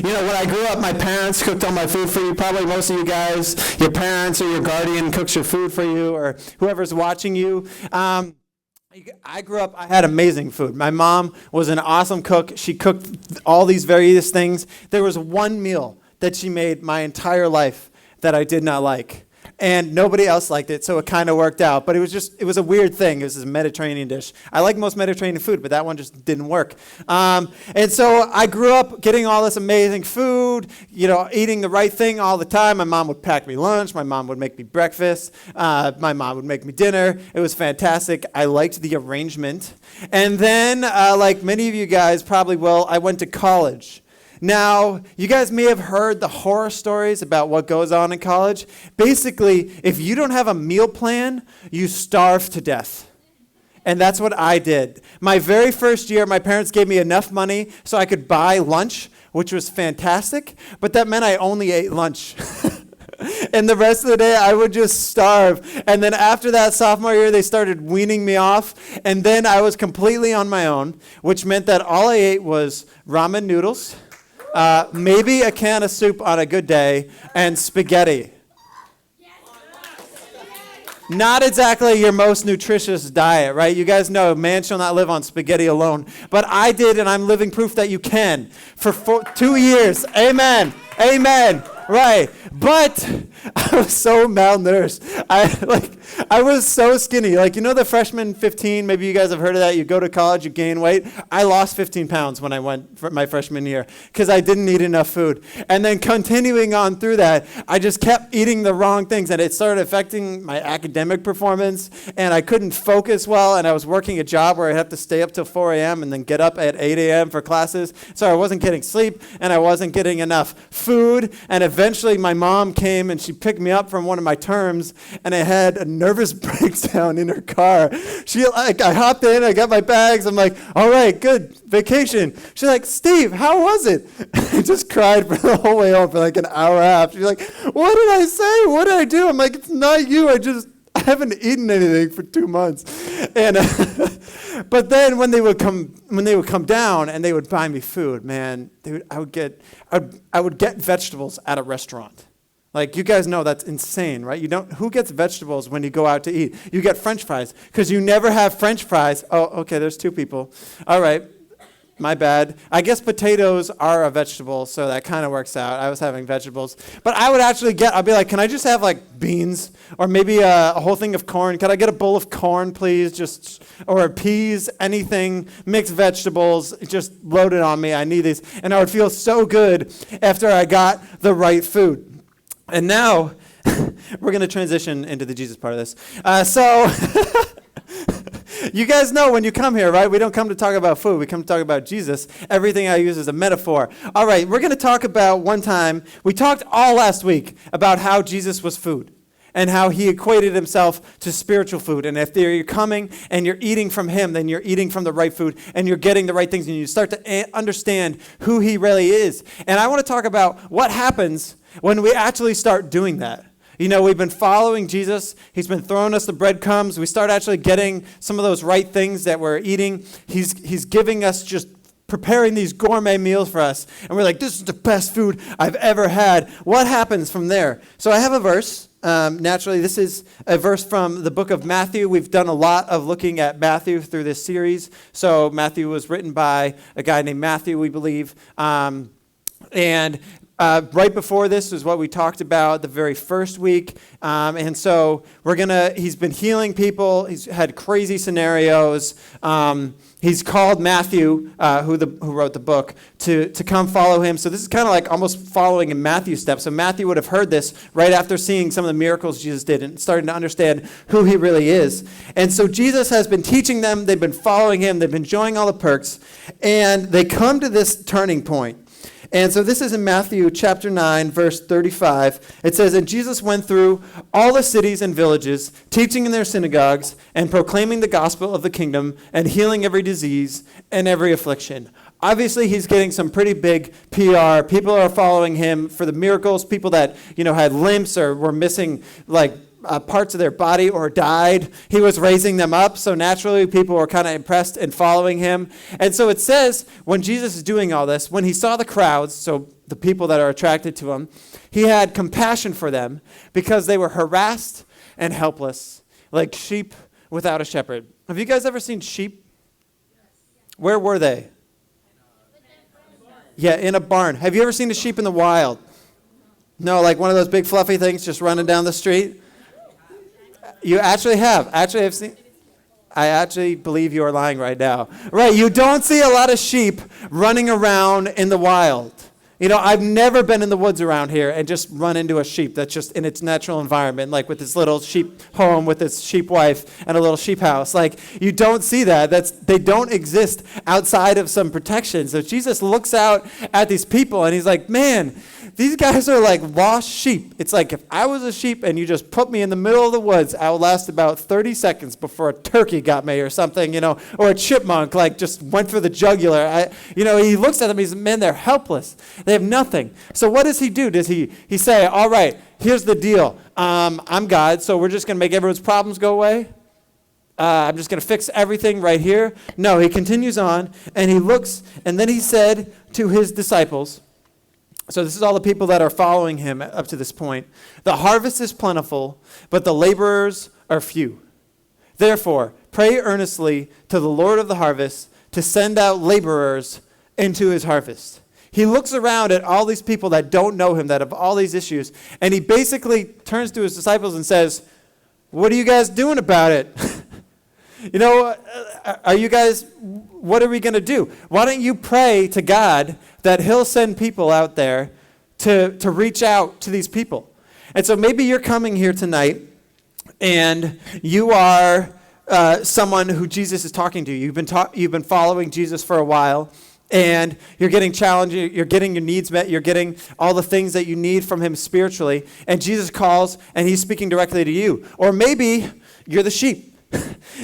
When I grew up, my parents cooked all my food for you. Probably most of you guys, your parents or your guardian cooks your food for you, or whoever's watching you. I grew up, I had amazing food. My mom was an awesome cook. She cooked all these various things. There was one meal that she made my entire life that I did not like. And nobody else liked it, so it kind of worked out. But it was a weird thing. It was a Mediterranean dish. I like most Mediterranean food, but that one just didn't work. And so I grew up getting all this amazing food, eating the right thing all the time. My mom would pack me lunch. My mom would make me breakfast. My mom would make me dinner. It was fantastic. I liked the arrangement. And then, like many of you guys probably will, I went to college. Now, you guys may have heard the horror stories about what goes on in college. Basically, if you don't have a meal plan, you starve to death. And that's what I did. My very first year, my parents gave me enough money so I could buy lunch, which was fantastic, but that meant I only ate lunch. And the rest of the day, I would just starve. And then after that sophomore year, they started weaning me off. And then I was completely on my own, which meant that all I ate was ramen noodles, maybe a can of soup on a good day, and spaghetti. Not exactly your most nutritious diet, right? You guys know man shall not live on spaghetti alone. But I did, and I'm living proof that you can. For 2 years. Amen. Amen. Right. But I was so malnourished. I was so skinny. The freshman 15, maybe you guys have heard of that. You go to college, you gain weight. I lost 15 pounds when I went for my freshman year because I didn't eat enough food. And then continuing on through that, I just kept eating the wrong things, and it started affecting my academic performance, and I couldn't focus well, and I was working a job where I had to stay up till 4 a.m. and then get up at 8 a.m. for classes. So I wasn't getting sleep, and I wasn't getting enough food, and eventually my mom came and she picked me up from one of my terms, and I had a nervous breakdown in her car. I hopped in, I got my bags, I'm like, all right, good, vacation. She's like, Steve, how was it? I just cried for the whole way home for like an hour and a half. She's like, what did I say? What did I do? I'm like, it's not you, I haven't eaten anything for 2 months. And but then when they would come down and they would buy me food, man, I would get vegetables at a restaurant. Like, you guys know that's insane, right? Who gets vegetables when you go out to eat? You get French fries, because you never have French fries. Oh, okay, there's 2 people. All right, my bad. I guess potatoes are a vegetable, so that kind of works out. I was having vegetables. But I would actually I'd be like, can I just have like beans or maybe a whole thing of corn? Can I get a bowl of corn, please? Or peas, anything, mixed vegetables, just load it on me. I need these. And I would feel so good after I got the right food. And now, we're going to transition into the Jesus part of this. You guys know when you come here, right? We don't come to talk about food. We come to talk about Jesus. Everything I use is a metaphor. All right, we're going to talk about one time. We talked all last week about how Jesus was food and how he equated himself to spiritual food. And if you're coming and you're eating from him, then you're eating from the right food and you're getting the right things and you start to understand who he really is. And I want to talk about what happens when we actually start doing that. We've been following Jesus. He's been throwing us the breadcrumbs. We start actually getting some of those right things that we're eating. He's giving us just preparing these gourmet meals for us. And we're like, this is the best food I've ever had. What happens from there? So I have a verse. Naturally, this is a verse from the book of Matthew. We've done a lot of looking at Matthew through this series. So Matthew was written by a guy named Matthew, we believe. Right before this is what we talked about the very first week. And so he's been healing people. He's had crazy scenarios. He's called Matthew, who wrote the book, to come follow him. So this is kind of like almost following in Matthew's steps. So Matthew would have heard this right after seeing some of the miracles Jesus did and starting to understand who he really is. And so Jesus has been teaching them. They've been following him. They've been enjoying all the perks. And they come to this turning point. And so this is in Matthew chapter 9, verse 35. It says, and Jesus went through all the cities and villages, teaching in their synagogues and proclaiming the gospel of the kingdom and healing every disease and every affliction. Obviously, he's getting some pretty big PR. People are following him for the miracles. People that, had limps or were missing, parts of their body or died. He was raising them up, so naturally people were kind of impressed and following him. And so it says, when Jesus is doing all this, when he saw the crowds, so the people that are attracted to him. He had compassion for them because they were harassed and helpless, like sheep without a shepherd. Have you guys ever seen sheep? Where were they? Yeah, in a barn. Have you ever seen a sheep in the wild? No, like one of those big fluffy things just running down the street? You actually have. Actually, I've seen. I actually believe you are lying right now. Right, you don't see a lot of sheep running around in the wild. You know, I've never been in the woods around here and just run into a sheep that's just in its natural environment, like with its little sheep home with its sheep wife and a little sheep house. Like, you don't see that. They don't exist outside of some protection. So Jesus looks out at these people and he's like, man, these guys are like lost sheep. It's like if I was a sheep and you just put me in the middle of the woods, I would last about 30 seconds before a turkey got me or something, you know, or a chipmunk like just went for the jugular. He looks at them, he's, man, they're helpless. They have nothing. So what does he do? Does he say, all right, here's the deal. I'm God, so we're just going to make everyone's problems go away? I'm just going to fix everything right here? No, he continues on, and he looks, and then he said to his disciples, so this is all the people that are following him up to this point. The harvest is plentiful, but the laborers are few. Therefore, pray earnestly to the Lord of the harvest to send out laborers into his harvest. He looks around at all these people that don't know him, that have all these issues, and he basically turns to his disciples and says, what are you guys doing about it? Are you guys, what are we going to do? Why don't you pray to God that he'll send people out there to reach out to these people? And so maybe you're coming here tonight and you are someone who Jesus is talking to. You've been following Jesus for a while, and you're getting challenged, you're getting your needs met, you're getting all the things that you need from him spiritually, and Jesus calls and he's speaking directly to you. Or maybe you're the sheep.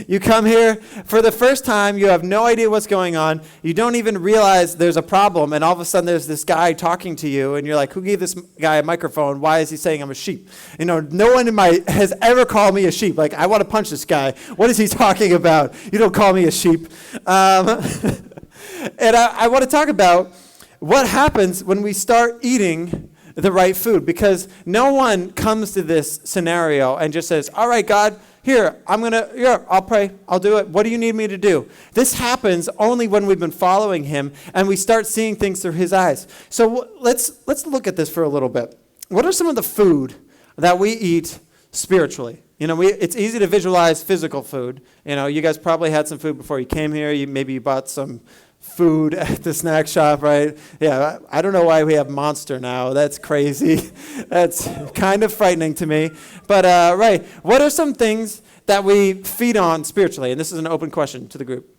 You come here for the first time, you have no idea what's going on, you don't even realize there's a problem, and all of a sudden there's this guy talking to you, and you're like, who gave this guy a microphone? Why is he saying I'm a sheep? No one has ever called me a sheep. Like, I want to punch this guy. What is he talking about? You don't call me a sheep. And I want to talk about what happens when we start eating the right food, because no one comes to this scenario and just says, all right, God, I'll pray, I'll do it. What do you need me to do? This happens only when we've been following him and we start seeing things through his eyes. So let's look at this for a little bit. What are some of the food that we eat spiritually? It's easy to visualize physical food. You guys probably had some food before you came here. Maybe you bought some food at the snack shop, right? Yeah, I don't know why we have Monster now. That's crazy. That's kind of frightening to me. But, right, what are some things that we feed on spiritually? And this is an open question to the group.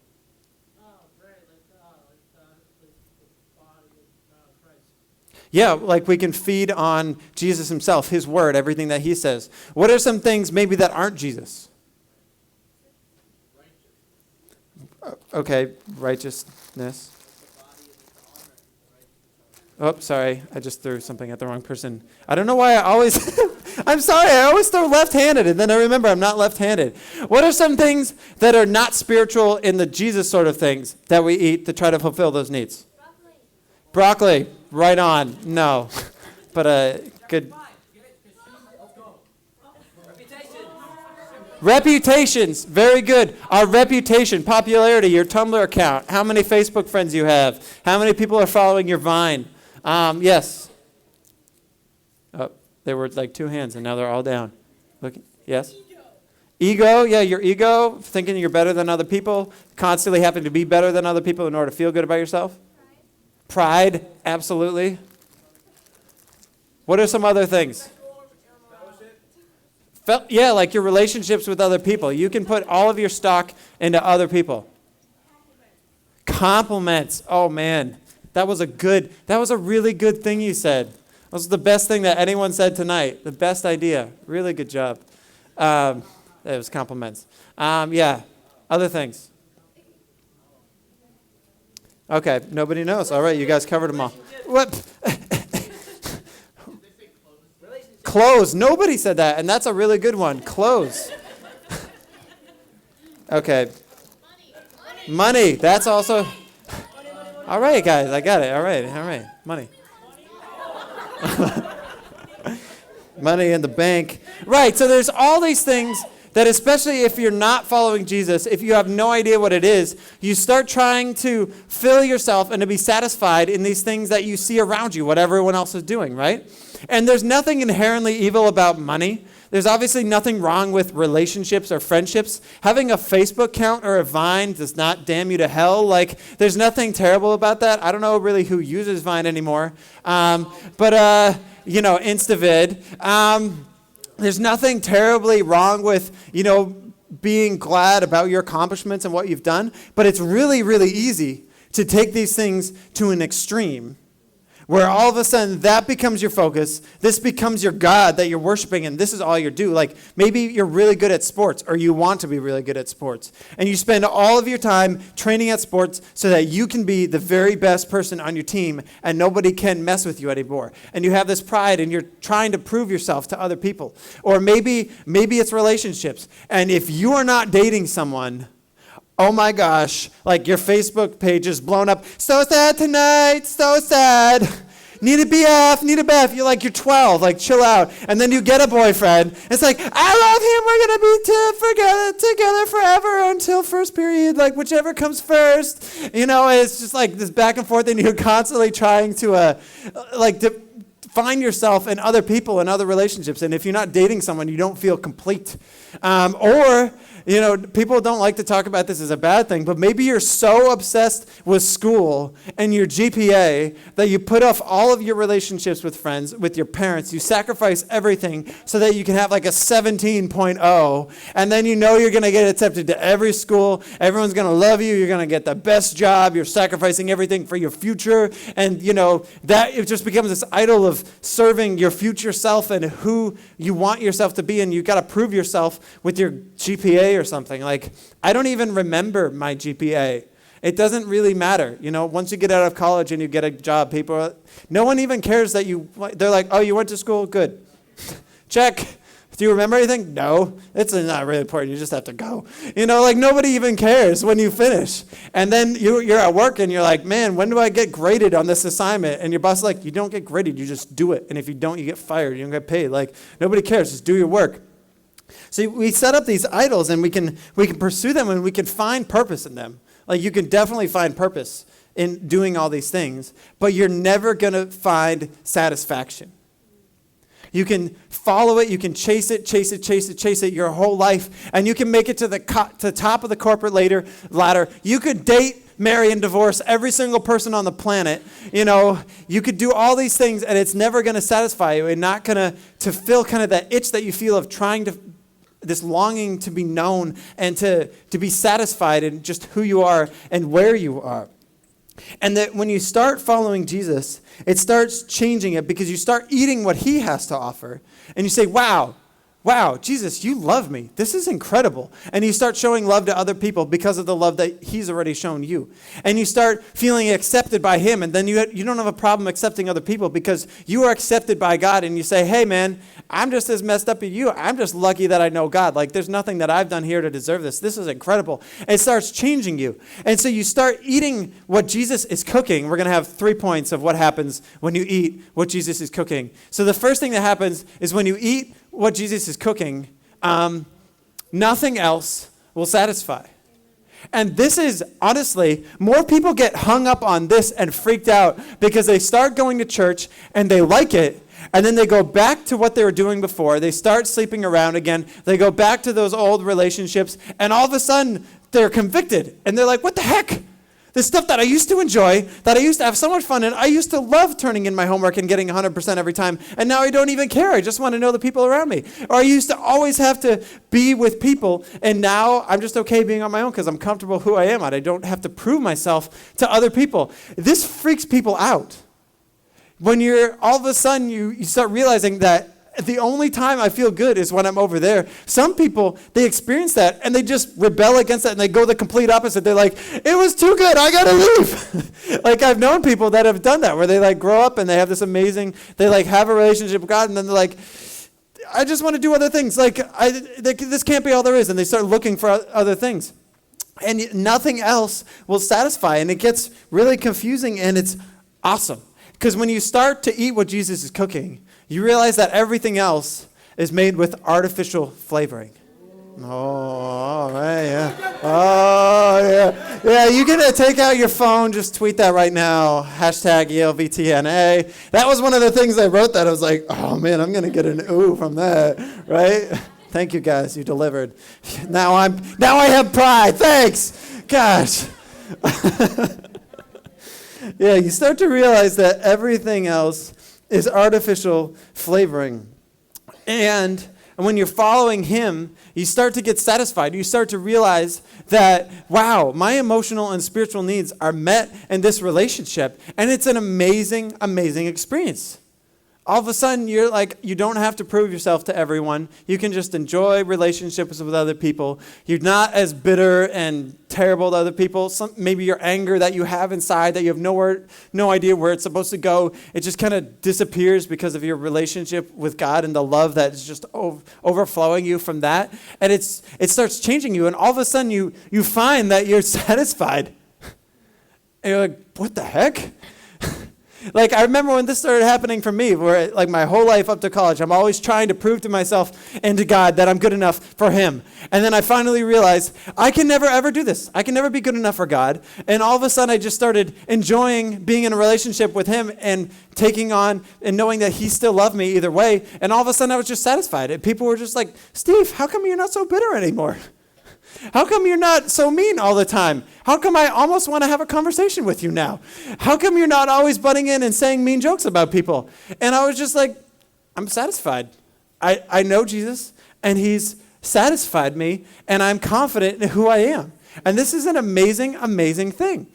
Yeah, like we can feed on Jesus himself, his word, everything that he says. What are some things maybe that aren't Jesus? Okay, righteousness. Oh, sorry, I just threw something at the wrong person. I don't know why I always, I'm sorry, I always throw left-handed, and then I remember I'm not left-handed. What are some things that are not spiritual in the Jesus sort of things that we eat to try to fulfill those needs? Broccoli, right on. No, but good. Reputations, very good. Our reputation, popularity, your Tumblr account, how many Facebook friends you have, how many people are following your Vine. Yes. Oh, there were like two hands, and now they're all down. Look, yes? Ego, yeah, your ego, thinking you're better than other people, constantly having to be better than other people in order to feel good about yourself. Pride, absolutely. What are some other things? Yeah, like your relationships with other people. You can put all of your stock into other people. Compliments. Oh, man. That was a really good thing you said. That was the best thing that anyone said tonight. The best idea. Really good job. It was compliments. Yeah. Other things. Okay. Nobody knows. All right. You guys covered them all. What? Clothes. Nobody said that, and that's a really good one. Clothes. Okay. Money. That's also. All right, guys. I got it. All right. Money. Money in the bank. Right, so there's all these things that, especially if you're not following Jesus, if you have no idea what it is, you start trying to fill yourself and to be satisfied in these things that you see around you, what everyone else is doing, right? And there's nothing inherently evil about money. There's obviously nothing wrong with relationships or friendships. Having a Facebook account or a Vine does not damn you to hell. Like, there's nothing terrible about that. I don't know really who uses Vine anymore. InstaVid. There's nothing terribly wrong with, being glad about your accomplishments and what you've done. But it's really, really easy to take these things to an extreme, where all of a sudden that becomes your focus. This becomes your God that you're worshiping, and this is all you do. Like, maybe you're really good at sports, or you want to be really good at sports, and you spend all of your time training at sports so that you can be the very best person on your team, and nobody can mess with you anymore. And you have this pride, and you're trying to prove yourself to other people. Or maybe it's relationships, and if you are not dating someone, oh my gosh, like your Facebook page is blown up. So sad tonight, so sad. Need a BF, need a BF. You're 12, like chill out. And then you get a boyfriend. It's like, I love him, we're going to be together forever until first period, like whichever comes first. It's just like this back and forth, and you're constantly trying to find yourself in other people and other relationships. And if you're not dating someone, you don't feel complete. People don't like to talk about this as a bad thing, but maybe you're so obsessed with school and your GPA that you put off all of your relationships with friends, with your parents. You sacrifice everything so that you can have like a 17.0, and then you're going to get accepted to every school. Everyone's going to love you. You're going to get the best job. You're sacrificing everything for your future, and that it just becomes this idol of serving your future self and who you want yourself to be, and you got to prove yourself with your GPA or something. Like, I don't even remember my GPA. It doesn't really matter. Once you get out of college and you get a job, no one even cares that they're like, oh, you went to school? Good. Check. Do you remember anything? No. It's not really important. You just have to go. Nobody even cares when you finish. And then you're at work and you're like, man, when do I get graded on this assignment? And your boss is like, you don't get graded. You just do it. And if you don't, you get fired. You don't get paid. Like, nobody cares. Just do your work. So we set up these idols, and we can pursue them, and we can find purpose in them. Like, you can definitely find purpose in doing all these things, but you're never going to find satisfaction. You can follow it, you can chase it your whole life, and you can make it to the top of the corporate ladder. You could date, marry, and divorce every single person on the planet. You could do all these things, and it's never going to satisfy you, and not going to fill kind of that itch that you feel of trying to, this longing to be known and to be satisfied in just who you are and where you are. And that when you start following Jesus, it starts changing it, because you start eating what he has to offer. And you say, wow, Jesus, you love me. This is incredible. And you start showing love to other people because of the love that he's already shown you. And you start feeling accepted by him. And then you don't have a problem accepting other people because you are accepted by God. And you say, hey, man, I'm just as messed up as you. I'm just lucky that I know God. Like, there's nothing that I've done here to deserve this. This is incredible. And it starts changing you. And so you start eating what Jesus is cooking. We're going to have 3 points of what happens when you eat what Jesus is cooking. So the first thing that happens is when you eat what Jesus is cooking, nothing else will satisfy. And this is, honestly, more people get hung up on this and freaked out because they start going to church and they like it, and then they go back to what they were doing before. They start sleeping around again. They go back to those old relationships, and all of a sudden, they're convicted. And they're like, what the heck? This stuff that I used to enjoy, that I used to have so much fun in, I used to love turning in my homework and getting 100% every time, and now I don't even care. I just want to know the people around me. Or I used to always have to be with people, and now I'm just okay being on my own because I'm comfortable who I am, and I don't have to prove myself to other people. This freaks people out. When you're, all of a sudden, you start realizing that the only time I feel good is when I'm over there. Some people, they experience that, and they just rebel against that, and they go the complete opposite. They're like, it was too good, I gotta leave. Like, I've known people that have done that, where they like grow up and they have this amazing, they like have a relationship with God, and then they're like, I just want to do other things. Like, this can't be all there is, and they start looking for other things. And nothing else will satisfy, and it gets really confusing, and it's awesome. Because when you start to eat what Jesus is cooking, you realize that everything else is made with artificial flavoring. Oh, right, yeah. Oh, yeah. Yeah, you can take out your phone, just tweet that right now, hashtag ELVTNA. That was one of the things I wrote that I was like, oh, man, I'm going to get an ooh from that, right? Thank you, guys. You delivered. Now I have pride. Thanks. Gosh. Yeah, you start to realize that everything else is artificial flavoring. And when you're following him, you start to get satisfied. You start to realize that, wow, my emotional and spiritual needs are met in this relationship. And it's an amazing, amazing experience. All of a sudden, you're like, you don't have to prove yourself to everyone. You can just enjoy relationships with other people. You're not as bitter and terrible to other people. Maybe your anger that you have inside that you have no idea where it's supposed to go, it just kind of disappears because of your relationship with God and the love that is just overflowing you from that. And it starts changing you. And all of a sudden, you find that you're satisfied. And you're like, what the heck? Like, I remember when this started happening for me, where like my whole life up to college, I'm always trying to prove to myself and to God that I'm good enough for him. And then I finally realized I can never, ever do this. I can never be good enough for God. And all of a sudden, I just started enjoying being in a relationship with him and taking on and knowing that he still loved me either way. And all of a sudden, I was just satisfied. And people were just like, Steve, how come you're not so bitter anymore? How come you're not so mean all the time? How come I almost want to have a conversation with you now? How come you're not always butting in and saying mean jokes about people? And I was just like, I'm satisfied. I know Jesus, and he's satisfied me, and I'm confident in who I am. And this is an amazing, amazing thing.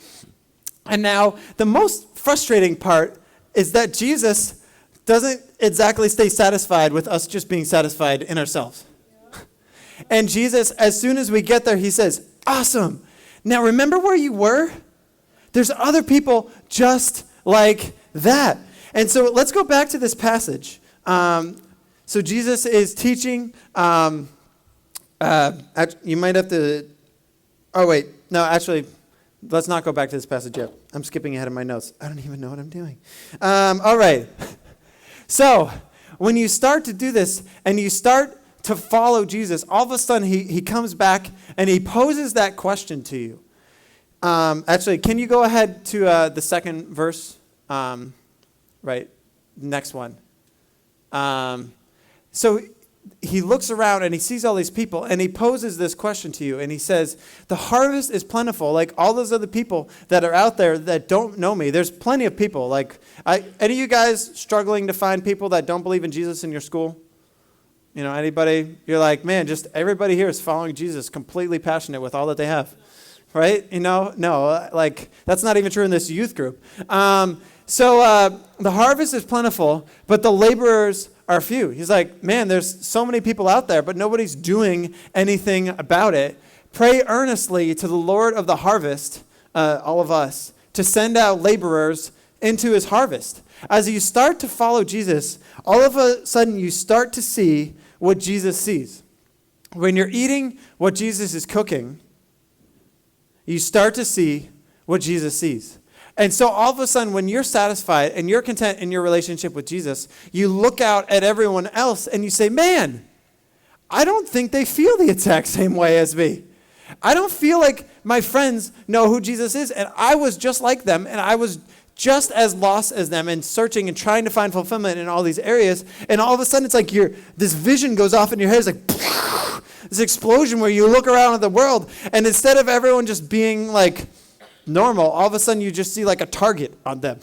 And now, the most frustrating part is that Jesus doesn't exactly stay satisfied with us just being satisfied in ourselves. And Jesus, as soon as we get there, he says, awesome. Now remember where you were? There's other people just like that. And so let's go back to this passage. So Jesus is teaching. You might have to, let's not go back to this passage yet. I'm skipping ahead of my notes. I don't even know what I'm doing. All right. So when you start to do this and you start to follow Jesus, all of a sudden he comes back and he poses that question to you. Can you go ahead to the second verse? Right, next one. So he looks around and he sees all these people and he poses this question to you and he says, the harvest is plentiful, like all those other people that are out there that don't know me. There's plenty of people. Like, any of you guys struggling to find people that don't believe in Jesus in your school? You know, anybody, you're like, man, just everybody here is following Jesus, completely passionate with all that they have, right? You know, no, like, that's not even true in this youth group. So the harvest is plentiful, but the laborers are few. He's like, man, there's so many people out there, but nobody's doing anything about it. Pray earnestly to the Lord of the harvest, all of us, to send out laborers into his harvest. As you start to follow Jesus, all of a sudden you start to see what Jesus sees. When you're eating what Jesus is cooking, you start to see what Jesus sees. And so all of a sudden, when you're satisfied and you're content in your relationship with Jesus, you look out at everyone else and you say, man, I don't think they feel the exact same way as me. I don't feel like my friends know who Jesus is. And I was just like them, and I was just as lost as them and searching and trying to find fulfillment in all these areas. And all of a sudden, it's like this vision goes off in your head. It's like this explosion where you look around at the world, and instead of everyone just being like normal, all of a sudden you just see like a target on them.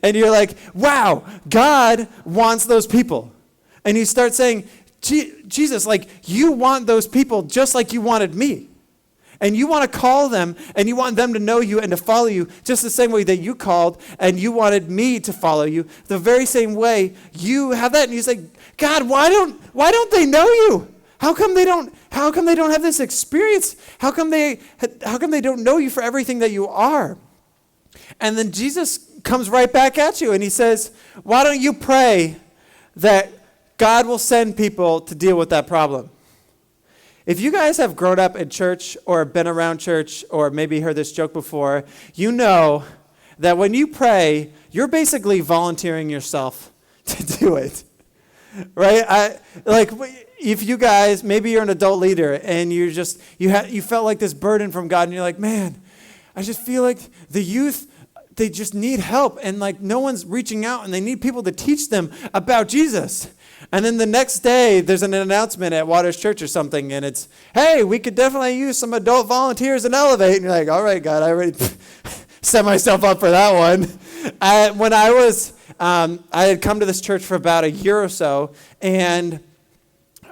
And you're like, wow, God wants those people. And you start saying, Jesus, like, you want those people just like you wanted me. And you want to call them, and you want them to know you and to follow you just the same way that you called and you wanted me to follow you. The very same way you have that. And you say, God, why don't they know you? How come they don't have this experience? How come they don't know you for everything that you are? And then Jesus comes right back at you and he says, why don't you pray that God will send people to deal with that problem? If you guys have grown up in church or been around church or maybe heard this joke before, you know that when you pray, you're basically volunteering yourself to do it, right? If you guys, maybe you're an adult leader and you felt like this burden from God and you're like, man, I just feel like the youth, they just need help and like no one's reaching out and they need people to teach them about Jesus. And then the next day there's an announcement at Waters Church or something and it's, hey, we could definitely use some adult volunteers in Elevate. And you're like, all right, God, I already set myself up for that one. When I had come to this church for about a year or so and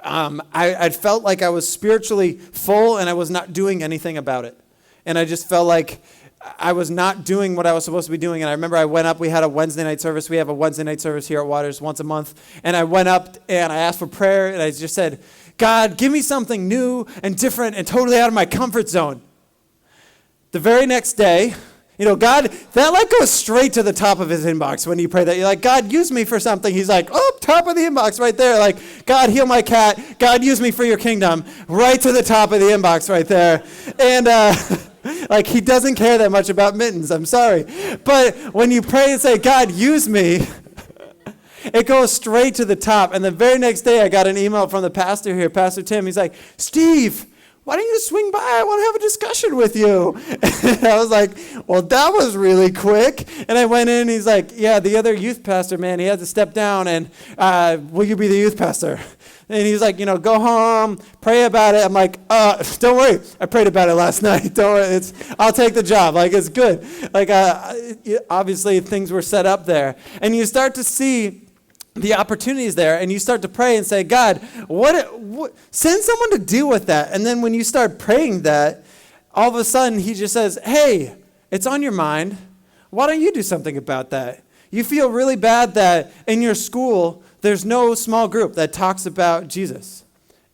I felt like I was spiritually full and I was not doing anything about it. And I just felt like I was not doing what I was supposed to be doing. And I remember I went up, we had a Wednesday night service. We have a Wednesday night service here at Waters once a month. And I went up and I asked for prayer and I just said, God, give me something new and different and totally out of my comfort zone. The very next day, God, that like goes straight to the top of his inbox when you pray that. You're like, God, use me for something. He's like, oh, top of the inbox right there. Like, God, heal my cat. God, use me for your kingdom. Right to the top of the inbox right there. And like, he doesn't care that much about mittens. I'm sorry. But when you pray and say, God, use me, it goes straight to the top. And the very next day, I got an email from the pastor here, Pastor Tim. He's like, Steve, why don't you swing by? I want to have a discussion with you. And I was like, well, that was really quick. And I went in and he's like, yeah, the other youth pastor, man, he had to step down and will you be the youth pastor? And he's like, go home, pray about it. I'm like, don't worry. I prayed about it last night. Don't worry. I'll take the job. Like, it's good. Like, obviously things were set up there. And you start to see the opportunities there, and you start to pray and say, God, what send someone to deal with that. And then when you start praying that, all of a sudden he just says, hey, it's on your mind. Why don't you do something about that? You feel really bad that in your school there's no small group that talks about Jesus.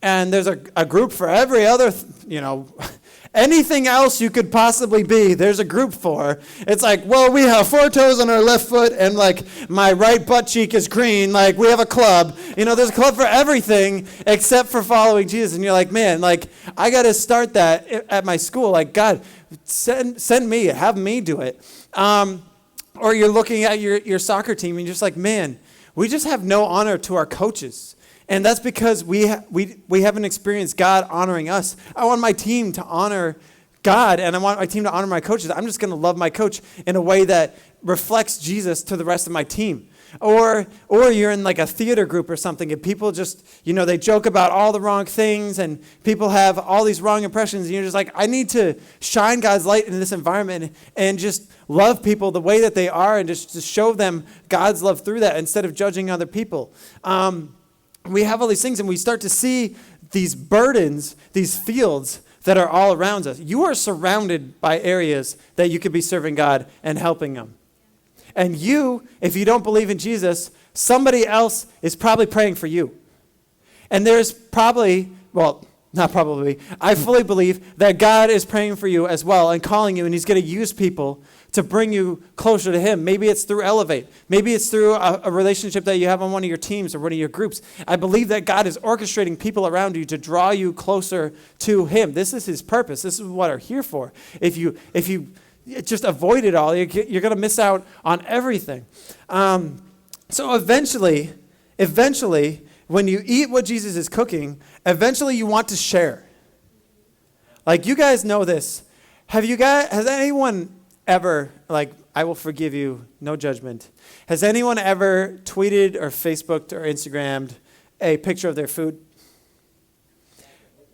And there's a group for every other, anything else you could possibly be, there's a group for. It's like, well, we have 4 toes on our left foot and like my right butt cheek is green. Like we have a club. There's a club for everything except for following Jesus. And you're like, man, like I got to start that at my school. Like, God, send me, have me do it. Or you're looking at your soccer team and you're just like, man, we just have no honor to our coaches. And that's because we haven't experienced God honoring us. I want my team to honor God, and I want my team to honor my coaches. I'm just going to love my coach in a way that reflects Jesus to the rest of my team. Or you're in like a theater group or something, and people just, they joke about all the wrong things, and people have all these wrong impressions, and you're just like, I need to shine God's light in this environment and just love people the way that they are and just to show them God's love through that instead of judging other people. We have all these things and we start to see these burdens, these fields that are all around us. You are surrounded by areas that you could be serving God and helping them. And if you don't believe in Jesus, somebody else is probably praying for you. And there's probably, not probably, I fully believe that God is praying for you as well and calling you, and he's going to use people to bring you closer to him. Maybe it's through Elevate. Maybe it's through a relationship that you have on one of your teams or one of your groups. I believe that God is orchestrating people around you to draw you closer to him. This is his purpose. This is what we're here for. If you just avoid it all, you're going to miss out on everything. So eventually, when you eat what Jesus is cooking, eventually you want to share. Like, you guys know this. Has anyone ever, like, I will forgive you, no judgment. Has anyone ever tweeted or Facebooked or Instagrammed a picture of their food?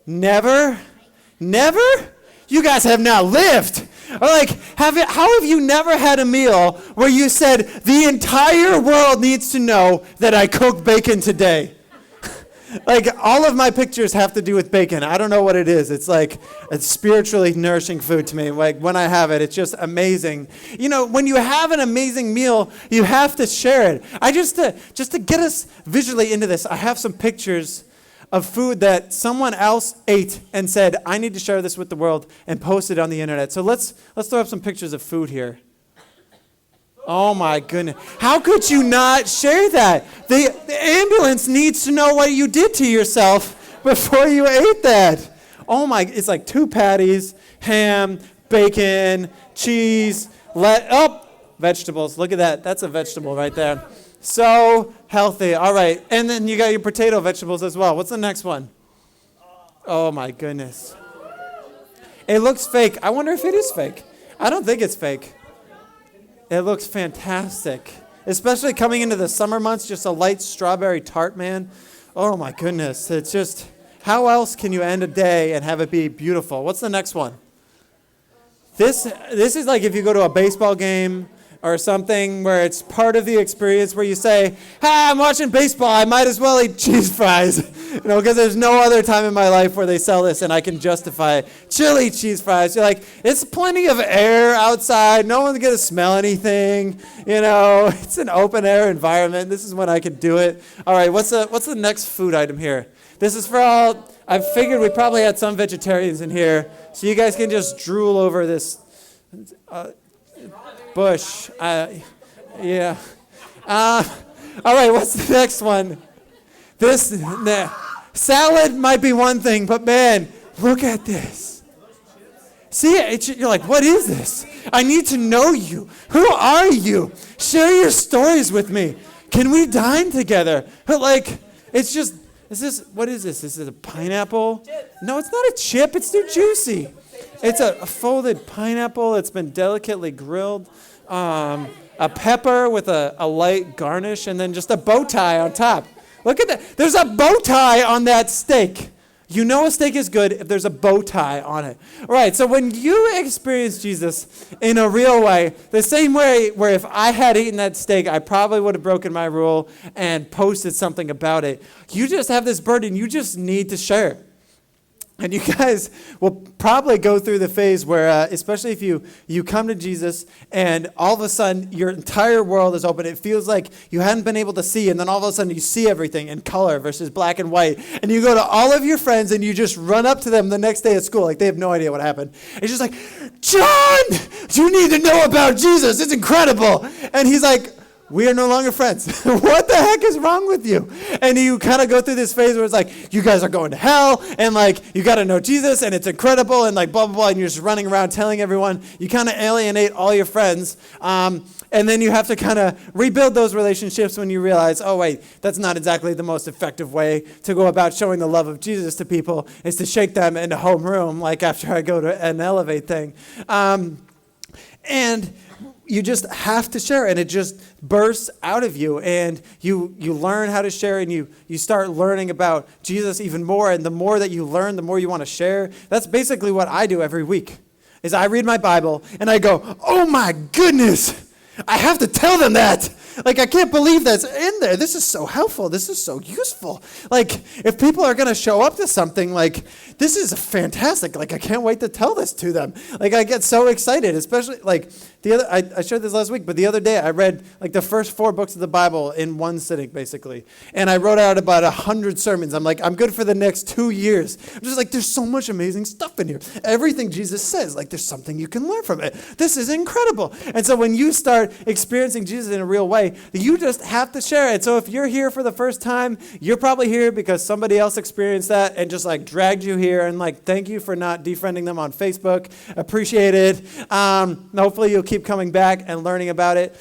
Never? Never? You guys have not lived. Or like, how have you never had a meal where you said, the entire world needs to know that I cooked bacon today? Like, all of my pictures have to do with bacon. I don't know what it is. It's like, it's spiritually nourishing food to me. Like, when I have it, it's just amazing. When you have an amazing meal, you have to share it. Just to get us visually into this, I have some pictures of food that someone else ate and said, I need to share this with the world and post it on the internet. So let's throw up some pictures of food here. Oh my goodness. How could you not share that? The ambulance needs to know what you did to yourself before you ate that. Oh my, it's like 2 patties, ham, bacon, cheese, Vegetables. Look at that. That's a vegetable right there. So healthy. All right. And then you got your potato vegetables as well. What's the next one? Oh, my goodness. It looks fake. I wonder if it is fake. I don't think it's fake. It looks fantastic. Especially coming into the summer months, just a light strawberry tart, man. Oh, my goodness. It's just, how else can you end a day and have it be beautiful? What's the next one? This is like if you go to a baseball game or something where it's part of the experience where you say, I'm watching baseball, I might as well eat cheese fries. Because there's no other time in my life where they sell this and I can justify chili cheese fries. You're like, it's plenty of air outside. No one's going to smell anything. It's an open air environment. This is when I can do it. All right, what's the next food item here? This is for all, I figured we probably had some vegetarians in here, so you guys can just drool over this bush. Yeah. All right, what's the next one? Salad might be one thing, but man, look at this. See it? You're like, what is this? I need to know you. Who are you? Share your stories with me. Can we dine together? It's just, what is this? Is it a pineapple? No, it's not a chip. It's too juicy. It's a folded pineapple. It's been delicately grilled. A pepper with a light garnish, and then just a bow tie on top. Look at that. There's a bow tie on that steak. You know a steak is good if there's a bow tie on it. All right, so when you experience Jesus in a real way, the same way where if I had eaten that steak, I probably would have broken my rule and posted something about it. You just have this burden. You just need to share. And you guys will probably go through the phase where, especially if you come to Jesus and all of a sudden your entire world is open. It feels like you hadn't been able to see, and then all of a sudden you see everything in color versus black and white. And you go to all of your friends and you just run up to them the next day at school like they have no idea what happened. It's just like, John, you need to know about Jesus. It's incredible. And he's like, we are no longer friends. What the heck is wrong with you? And you kind of go through this phase where it's like, you guys are going to hell, and you got to know Jesus, and it's incredible, and blah, blah, blah, and you're just running around telling everyone. You kind of alienate all your friends, and then you have to kind of rebuild those relationships when you realize, oh, wait, that's not exactly the most effective way to go about showing the love of Jesus to people, is to shake them into homeroom, like after I go to an Elevate thing. And you just have to share, and it just bursts out of you, and you learn how to share, and you start learning about Jesus even more, and the more that you learn, the more you want to share. That's basically what I do every week, is I read my Bible, and I go, oh my goodness, I have to tell them that. I can't believe that's in there. This is so helpful. This is so useful. If people are going to show up to something, this is fantastic. I can't wait to tell this to them. I get so excited, especially, I shared this last week, but the other day I read, the first 4 books of the Bible in one sitting, basically. And I wrote out about 100 sermons. I'm I'm good for the next 2 years. I'm just there's so much amazing stuff in here. Everything Jesus says, there's something you can learn from it. This is incredible. And so when you start experiencing Jesus in a real way, you just have to share it. So if you're here for the first time, you're probably here because somebody else experienced that and just dragged you here, and thank you for not defriending them on Facebook. Appreciate it. Hopefully you'll keep coming back and learning about it.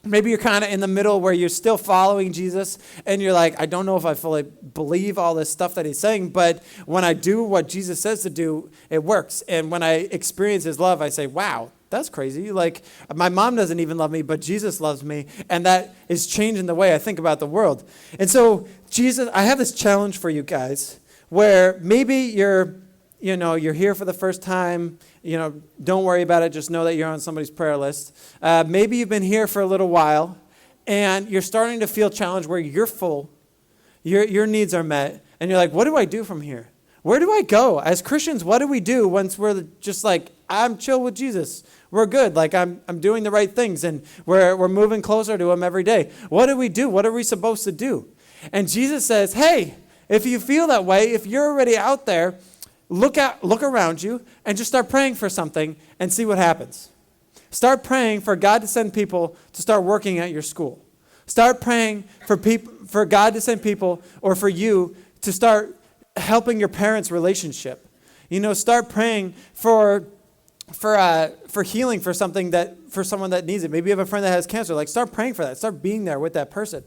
Maybe you're kind of in the middle where you're still following Jesus and you're I don't know if I fully believe all this stuff that he's saying, but when I do what Jesus says to do, it works. And when I experience his love, I say, wow, that's crazy. My mom doesn't even love me, but Jesus loves me. And that is changing the way I think about the world. And so Jesus, I have this challenge for you guys where maybe you're here for the first time. Don't worry about it. Just know that you're on somebody's prayer list. Maybe you've been here for a little while and you're starting to feel challenged where you're full. Your needs are met. And you're what do I do from here? Where do I go? As Christians, what do we do once we're just I'm chill with Jesus? We're good. I'm doing the right things and we're moving closer to him every day. What do we do? What are we supposed to do? And Jesus says, hey, if you feel that way, if you're already out there, look around you and just start praying for something and see what happens. Start praying for God to send people to start working at your school. Start praying for God to send people, or for you to start helping your parents' relationship. Start praying for healing for something that for someone that needs it. Maybe you have a friend that has cancer. Like, start praying for that. Start being there with that person.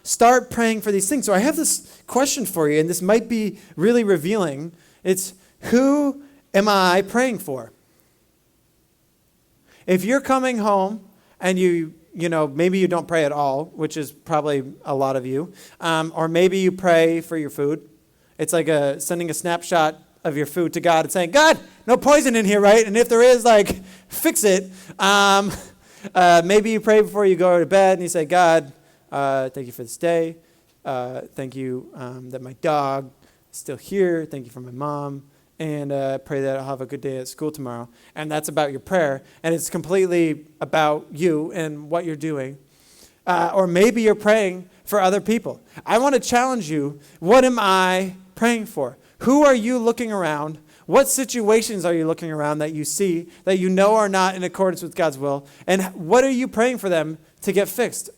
Start praying for these things. So I have this question for you, and this might be really revealing. It's, who am I praying for? If you're coming home and maybe you don't pray at all, which is probably a lot of you, or maybe you pray for your food. It's like sending a snapshot of your food to God and saying, God, no poison in here, right? And if there is, fix it. Maybe you pray before you go to bed and you say, God, thank you for this day. Thank you that my dog is still here. Thank you for my mom. And pray that I'll have a good day at school tomorrow. And that's about your prayer. And it's completely about you and what you're doing. Or maybe you're praying for other people. I want to challenge you. What am I praying for? Who are you looking around? What situations are you looking around that you see that you know are not in accordance with God's will? And what are you praying for them to get fixed?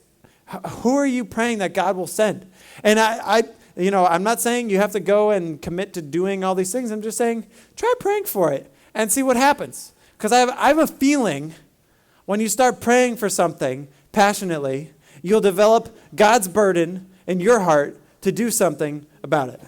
Who are you praying that God will send? And I'm not saying you have to go and commit to doing all these things. I'm just saying, try praying for it and see what happens. Because I have a feeling when you start praying for something passionately, you'll develop God's burden in your heart to do something about it.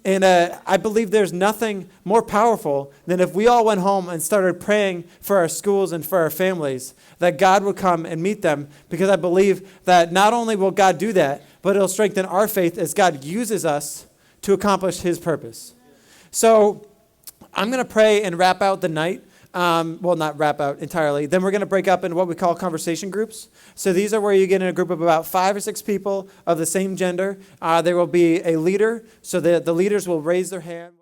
And I believe there's nothing more powerful than if we all went home and started praying for our schools and for our families, that God would come and meet them, because I believe that not only will God do that, but it'll strengthen our faith as God uses us to accomplish his purpose. So I'm going to pray and wrap out the night. Not wrap out entirely. Then we're going to break up into what we call conversation groups. So these are where you get in a group of about 5 or 6 people of the same gender. There will be a leader, so the leaders will raise their hand.